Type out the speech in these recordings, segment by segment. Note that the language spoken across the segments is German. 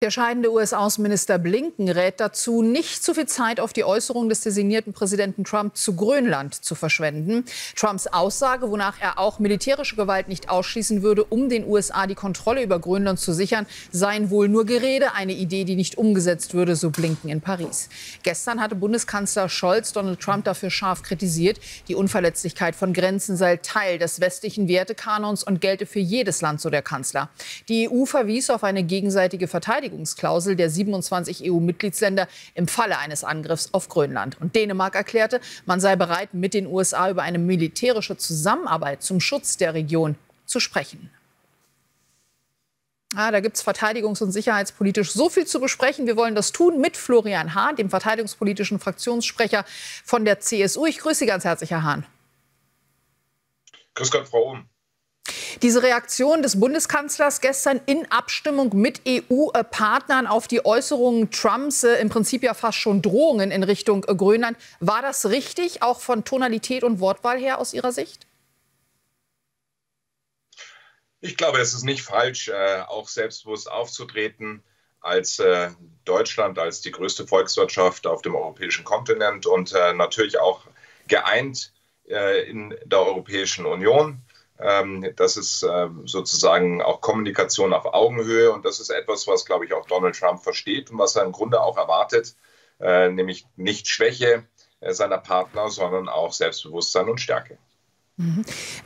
Der scheidende US-Außenminister Blinken rät dazu, nicht zu viel Zeit auf die Äußerung des designierten Präsidenten Trump zu Grönland zu verschwenden. Trumps Aussage, wonach er auch militärische Gewalt nicht ausschließen würde, um den USA die Kontrolle über Grönland zu sichern, seien wohl nur Gerede, eine Idee, die nicht umgesetzt würde, so Blinken in Paris. Gestern hatte Bundeskanzler Scholz Donald Trump dafür scharf kritisiert. Die Unverletzlichkeit von Grenzen sei Teil des westlichen Wertekanons und gelte für jedes Land, so der Kanzler. Die EU verwies auf eine gegenseitige Verteidigungsklausel der 27 EU-Mitgliedsländer im Falle eines Angriffs auf Grönland. Und Dänemark erklärte, man sei bereit, mit den USA über eine militärische Zusammenarbeit zum Schutz der Region zu sprechen. Da gibt es verteidigungs- und sicherheitspolitisch so viel zu besprechen. Wir wollen das tun mit Florian Hahn, dem verteidigungspolitischen Fraktionssprecher von der CSU. Ich grüße Sie ganz herzlich, Herr Hahn. Grüß Gott, Frau Ohm. Diese Reaktion des Bundeskanzlers gestern in Abstimmung mit EU-Partnern auf die Äußerungen Trumps, im Prinzip ja fast schon Drohungen in Richtung Grönland, war das richtig, auch von Tonalität und Wortwahl her aus Ihrer Sicht? Ich glaube, es ist nicht falsch, auch selbstbewusst aufzutreten als Deutschland, als die größte Volkswirtschaft auf dem europäischen Kontinent und natürlich auch geeint in der Europäischen Union. Das ist sozusagen auch Kommunikation auf Augenhöhe und das ist etwas, was, glaube ich, auch Donald Trump versteht und was er im Grunde auch erwartet, nämlich nicht Schwäche seiner Partner, sondern auch Selbstbewusstsein und Stärke.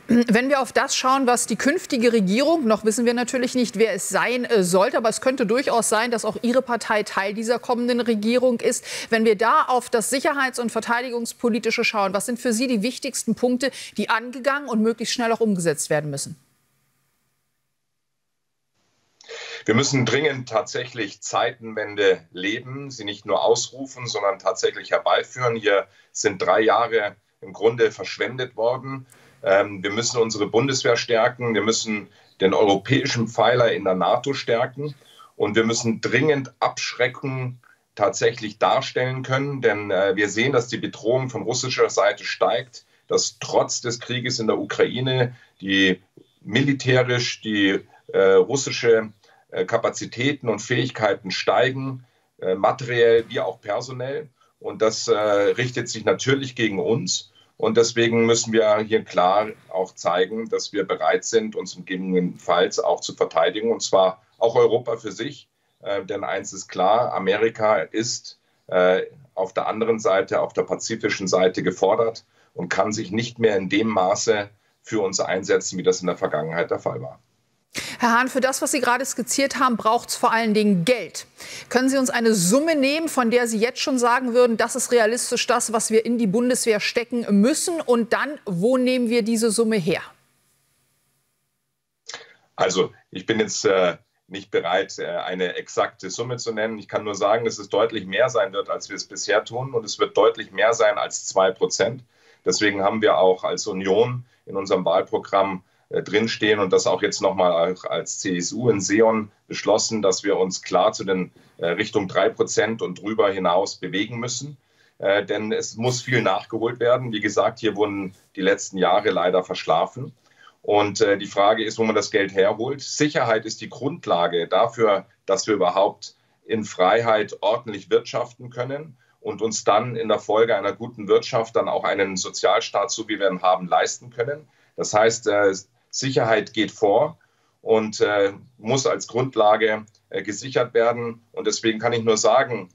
Wenn wir auf das schauen, was die künftige Regierung, noch wissen wir natürlich nicht, wer es sein sollte, aber es könnte durchaus sein, dass auch Ihre Partei Teil dieser kommenden Regierung ist. Wenn wir da auf das Sicherheits- und Verteidigungspolitische schauen, was sind für Sie die wichtigsten Punkte, die angegangen und möglichst schnell auch umgesetzt werden müssen? Wir müssen dringend tatsächlich Zeitenwende leben, sie nicht nur ausrufen, sondern tatsächlich herbeiführen. Hier sind 3 Jahre im Grunde verschwendet worden. Wir müssen unsere Bundeswehr stärken, wir müssen den europäischen Pfeiler in der NATO stärken und wir müssen dringend Abschreckung tatsächlich darstellen können, denn wir sehen, dass die Bedrohung von russischer Seite steigt, dass trotz des Krieges in der Ukraine die militärisch die russische Kapazitäten und Fähigkeiten steigen, materiell wie auch personell. Und das richtet sich natürlich gegen uns. Und deswegen müssen wir hier klar auch zeigen, dass wir bereit sind, uns gegebenenfalls auch zu verteidigen. Und zwar auch Europa für sich. Denn eins ist klar, Amerika ist auf der anderen Seite, auf der pazifischen Seite gefordert und kann sich nicht mehr in dem Maße für uns einsetzen, wie das in der Vergangenheit der Fall war. Herr Hahn, für das, was Sie gerade skizziert haben, braucht es vor allen Dingen Geld. Können Sie uns eine Summe nehmen, von der Sie jetzt schon sagen würden, das ist realistisch das, was wir in die Bundeswehr stecken müssen? Und dann, wo nehmen wir diese Summe her? Also, ich bin jetzt nicht bereit, eine exakte Summe zu nennen. Ich kann nur sagen, dass es deutlich mehr sein wird, als wir es bisher tun. Und es wird deutlich mehr sein als 2%. Deswegen haben wir auch als Union in unserem Wahlprogramm drinstehen und das auch jetzt nochmal als CSU in Seon beschlossen, dass wir uns klar zu den Richtung 3% und drüber hinaus bewegen müssen. Denn es muss viel nachgeholt werden. Wie gesagt, hier wurden die letzten Jahre leider verschlafen. Und die Frage ist, wo man das Geld herholt. Sicherheit ist die Grundlage dafür, dass wir überhaupt in Freiheit ordentlich wirtschaften können und uns dann in der Folge einer guten Wirtschaft dann auch einen Sozialstaat, so wie wir ihn haben, leisten können. Das heißt, Sicherheit geht vor und muss als Grundlage gesichert werden. Und deswegen kann ich nur sagen,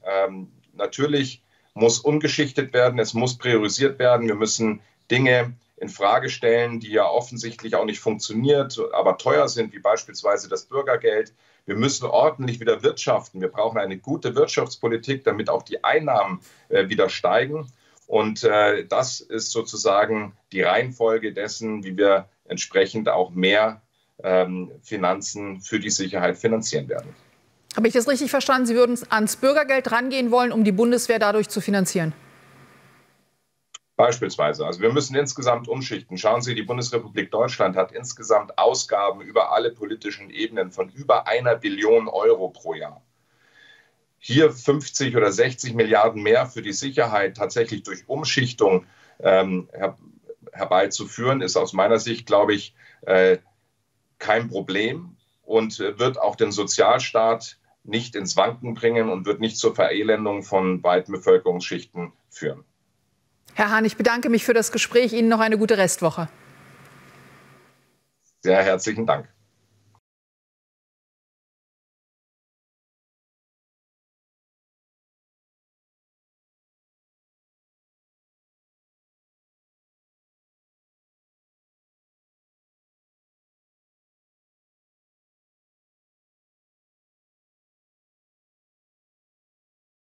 natürlich muss umgeschichtet werden, es muss priorisiert werden. Wir müssen Dinge in Frage stellen, die ja offensichtlich auch nicht funktioniert, aber teuer sind, wie beispielsweise das Bürgergeld. Wir müssen ordentlich wieder wirtschaften. Wir brauchen eine gute Wirtschaftspolitik, damit auch die Einnahmen wieder steigen. Und das ist sozusagen die Reihenfolge dessen, wie wir entsprechend auch mehr Finanzen für die Sicherheit finanzieren werden. Habe ich das richtig verstanden? Sie würden ans Bürgergeld rangehen wollen, um die Bundeswehr dadurch zu finanzieren? Beispielsweise. Also wir müssen insgesamt umschichten. Schauen Sie, die Bundesrepublik Deutschland hat insgesamt Ausgaben über alle politischen Ebenen von über 1 Billion Euro pro Jahr. Hier 50 oder 60 Milliarden mehr für die Sicherheit tatsächlich durch Umschichtung herbeizuführen, ist aus meiner Sicht, glaube ich, kein Problem und wird auch den Sozialstaat nicht ins Wanken bringen und wird nicht zur Verelendung von weiten Bevölkerungsschichten führen. Herr Hahn, ich bedanke mich für das Gespräch. Ihnen noch eine gute Restwoche. Sehr herzlichen Dank.